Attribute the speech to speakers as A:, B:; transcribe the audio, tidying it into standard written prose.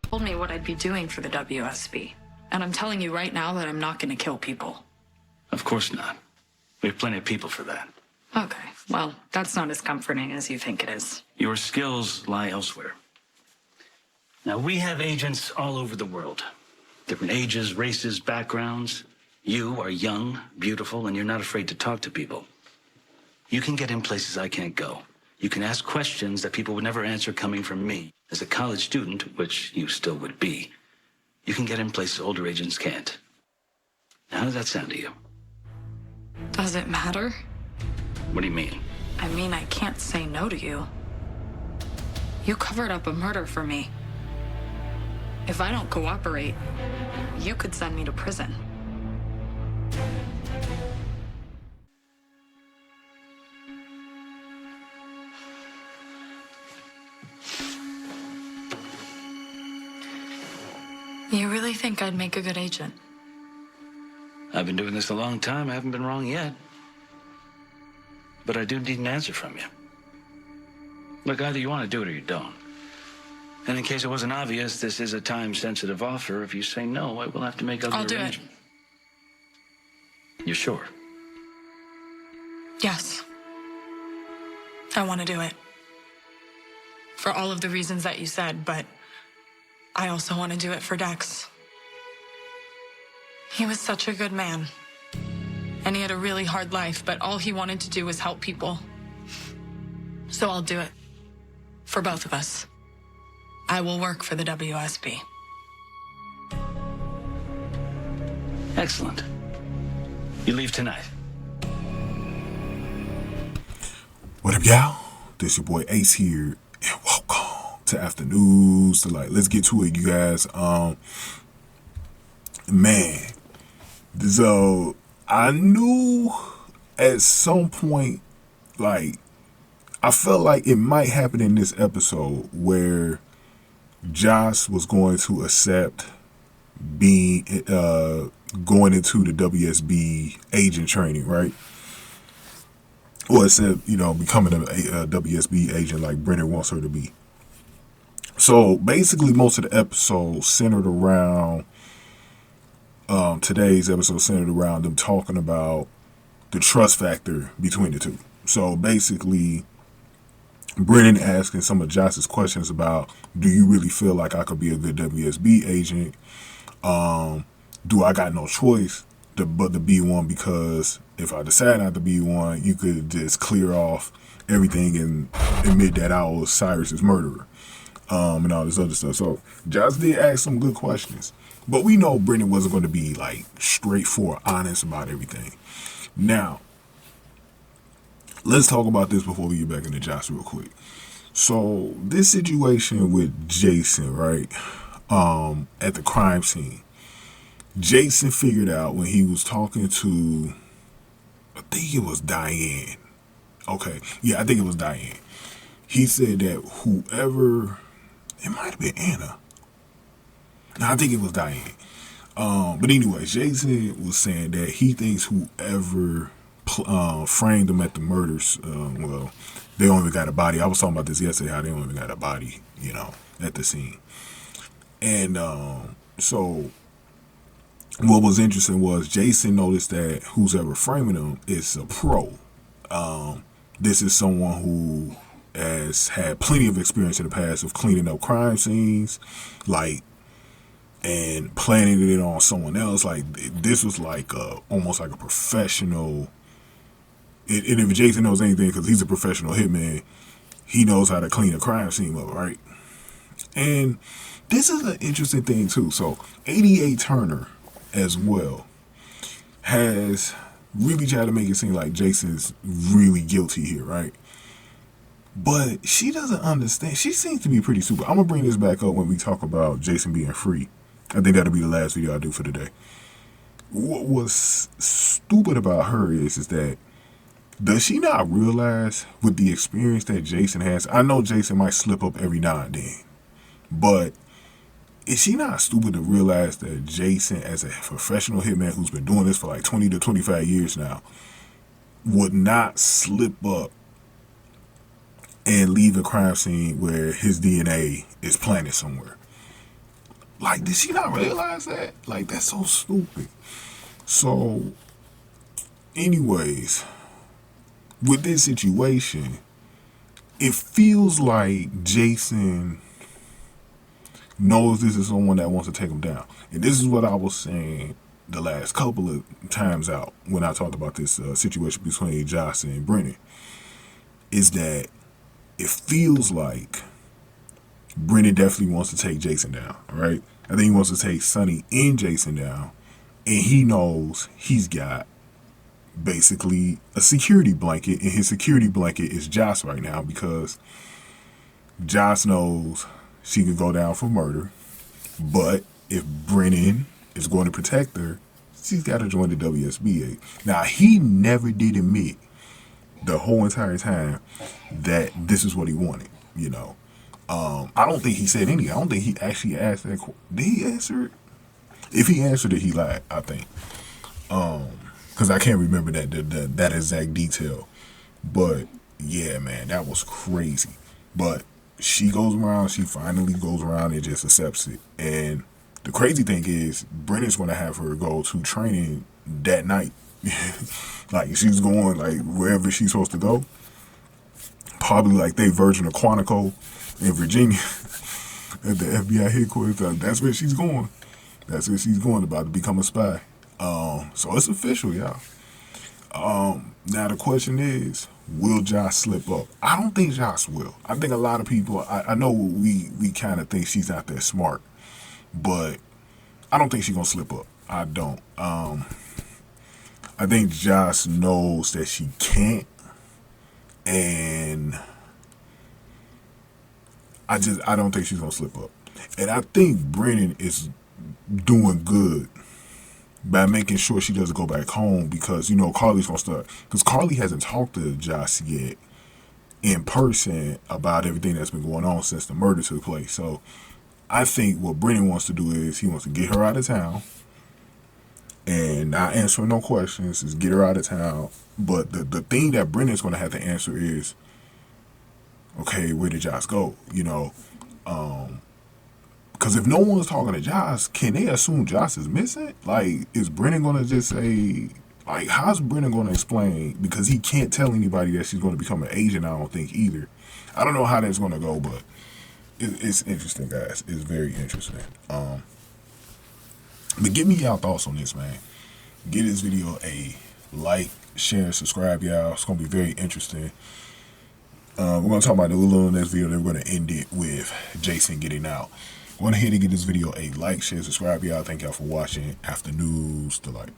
A: told me what I'd be doing for the WSB. And I'm telling you right now that I'm not going to kill people.
B: Of course not. We have plenty of people for that.
A: Okay, well, that's not as comforting as you think it is.
B: Your skills lie elsewhere. Now, we have agents all over the world. Different ages, races, backgrounds. You are young, beautiful, and you're not afraid to talk to people. You can get in places I can't go. You can ask questions that people would never answer coming from me. As a college student, which you still would be, you can get in places older agents can't. Now, how does that sound to you?
A: Does it matter?
B: What do you mean?
A: I mean, I can't say no to you. You covered up a murder for me. If I don't cooperate, you could send me to prison. You really think I'd make a good agent?
B: I've been doing this a long time. I haven't been wrong yet. But I do need an answer from you. Look, either you want to do it or you don't. And in case it wasn't obvious, this is a time-sensitive offer. If you say no, I will have to make other arrangements. You're sure?
A: Yes. I want to do it. For all of the reasons that you said, but I also want to do it for Dex. He was such a good man. And he had a really hard life, but all he wanted to do was help people. So I'll do it. For both of us. I will work for the WSB.
B: Excellent. You leave tonight.
C: What up, y'all? This your boy Ace here, and welcome to After News. So, let's get to it, you guys. Man, so I knew at some point, I felt like it might happen in this episode where Josh was going to accept being going into the WSB agent training, right? Or accept, becoming a WSB agent like Brennan wants her to be. So basically, most of the episode centered around today's episode centered around them talking about the trust factor between the two. So basically, Brennan asking some of Josh's questions about, do you really feel like I could be a good WSB agent? Do I got no choice but to be one? Because if I decide not to be one, you could just clear off everything and admit that I was Cyrus's murderer, and all this other stuff. So Josh did ask some good questions, but we know Brennan wasn't going to be straightforward, honest about everything. Now, let's talk about this before we get back into Josh real quick. So this situation with Jason, right? At the crime scene, Jason figured out when he was talking to, I think it was Diane. Okay, yeah, I think it was Diane. He said that whoever, it might have been Anna. No, I think it was Diane. But anyway, Jason was saying that he thinks whoever framed them at the murders, well, they don't even got a body. I was talking about this yesterday, how they don't even got a body, at the scene. And so what was interesting was Jason noticed that who's ever framing them is a pro. This is someone who has had plenty of experience in the past of cleaning up crime scenes, and planning it on someone else. This was almost like a professional. And if Jason knows anything, because he's a professional hitman, he knows how to clean a crime scene up, right? And this is an interesting thing too. So 88 Turner as well has really tried to make it seem like Jason's really guilty here, right? But she doesn't understand. She seems to be pretty stupid. I'm going to bring this back up when we talk about Jason being free. I think that'll be the last video I do for today. What was stupid about her is that, does she not realize with the experience that Jason has? I know Jason might slip up every now and then, but is she not stupid to realize that Jason, as a professional hitman who's been doing this for 20 to 25 years now, would not slip up and leave a crime scene where his DNA is planted somewhere? Like, did she not realize that? Like, that's so stupid. So, anyways, with this situation, it feels like Jason knows this is someone that wants to take him down. And this is what I was saying the last couple of times out when I talked about this situation between Josh and Brennan, is that it feels like Brennan definitely wants to take Jason down, right? I think he wants to take Sonny and Jason down, and he knows he's got basically a security blanket, and his security blanket is Josh right now, because Josh knows she could go down for murder, but if Brennan is going to protect her, she's got to join the WSB. Now, he never did admit the whole entire time that this is what he wanted, you know. I don't think he said anything. I don't think he actually asked that. Did he answer it? If he answered it, he lied, I think. Because I can't remember that exact detail. But, yeah, man, that was crazy. But she finally goes around and just accepts it. And the crazy thing is, Brennan's going to have her go to training that night. Like, she's going, like, wherever she's supposed to go. Probably, like, they version of Quantico in Virginia at the FBI headquarters. That's where she's going. That's where she's going, about to become a spy. So it's official, y'all. Now the question is, will Josh slip up? I don't think Josh will. I think a lot of people, I know we kind of think she's not that smart, but I don't think she's going to slip up. I don't. I think Josh knows that she can't, and I don't think she's going to slip up. And I think Brennan is doing good by making sure she doesn't go back home, because, you know, Carly's going to start. Because Carly hasn't talked to Josh yet in person about everything that's been going on since the murder took place. So I think what Brennan wants to do is he wants to get her out of town and not answering no questions, is get her out of town. But the thing that Brennan's going to have to answer is, okay, where did Josh go? You know, because if no one's talking to Josh, can they assume Josh is missing? Like, is Brennan going to just say, like, how's Brennan going to explain? Because he can't tell anybody that she's going to become an agent, I don't think, either. I don't know how that's going to go, but it's interesting, guys. It's very interesting. But give me y'all thoughts on this, man. Give this video a like, share, subscribe, y'all. It's going to be very interesting. We're going to talk about it a little in this video. Then we're going to end it with Jason getting out. Go ahead and give this video a like, share, subscribe, y'all. Thank y'all for watching. After News Delight.